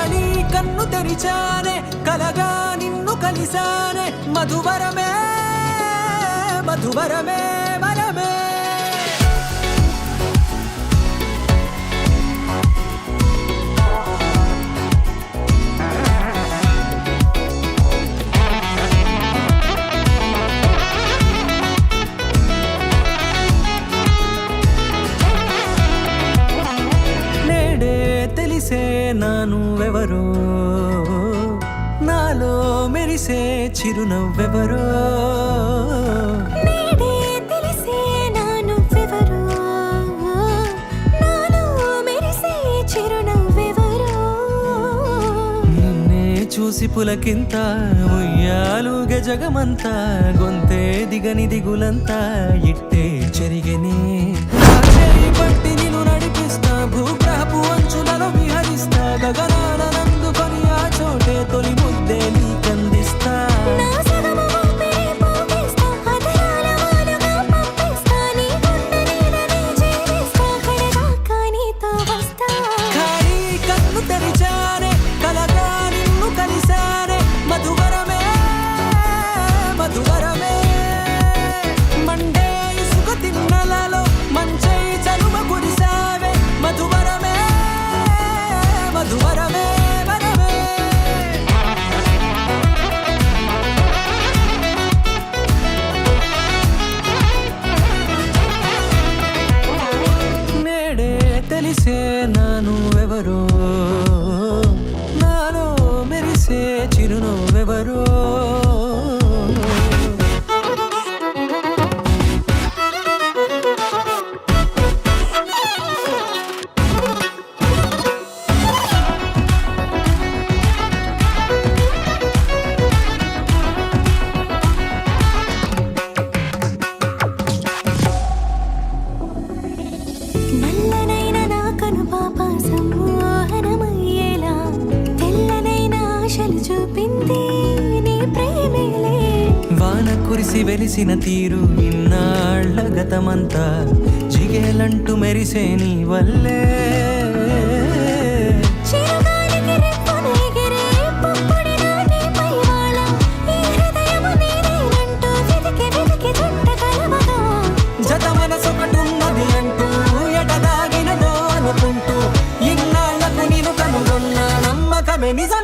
కానీ కన్ను తెరిచానే కలగా నిన్ను కలిసానే మధువరమే మధువరమే వరమే తెలిసే నానువెవరో నాలో మెరిసే చిరునవ్వెవరో నేడే తెలిసే నానువెవరో నాలో మెరిసే చిరునవ్వెవరో నిన్నే చూసి పులకింత ఉయ్యాలుగే జగమంతా గొంతే దిగని దిగులంతా ఇట్టే చెరిగెనే పట్టి నిన్ను నడిపిస్తా భూగ్రహపు అంచులలో విహరిస్తా గగనాల నందుకొని ఆ చోటే తొలి ముద్దే నీకందిస్తా నా సగము ఊపిరి పోగిస్తా అదరాల వాలుగా పంపిస్తా నీ గుండె నీడనే చేరిస్తా కడదాకా నీతో వస్తా కానీ కన్ను తెరిచానే కలగా నిన్ను కలిసానే మధువరమే మధువరమే మండే ఇసుక తిన్నలలో మంచై చలువ కురిసావే మధువరమే మధువరమే వరమే నేడే తెలిసే నానువెవరో నాలో మెరిసే చిరునవ్వెవరో నల్లనైన నా కనుపాప సమ్మోహనమయ్యేలా తెల్లనైన ఆశలు చూపింది నీ ప్రేమేలే వాన కురిసి వెలిసిన తీరు ఇన్నాళ్ల గతమంతా జిగేలంటూ మెరిసే నీ వల్లే చిరుగాలికి రెప్పను ఎగిరే పుప్పొడిన నీపై వాళ ఈ హృదయము నీదేనంటూ వెతికి వెతికి చుట్ట కలవగా జత మనసొకటున్నది అంటూ ఎటదాగినదో అనుకుంటూ ఇన్నాళ్లకు నేను కనుగొన్న నమ్మకమే నిజం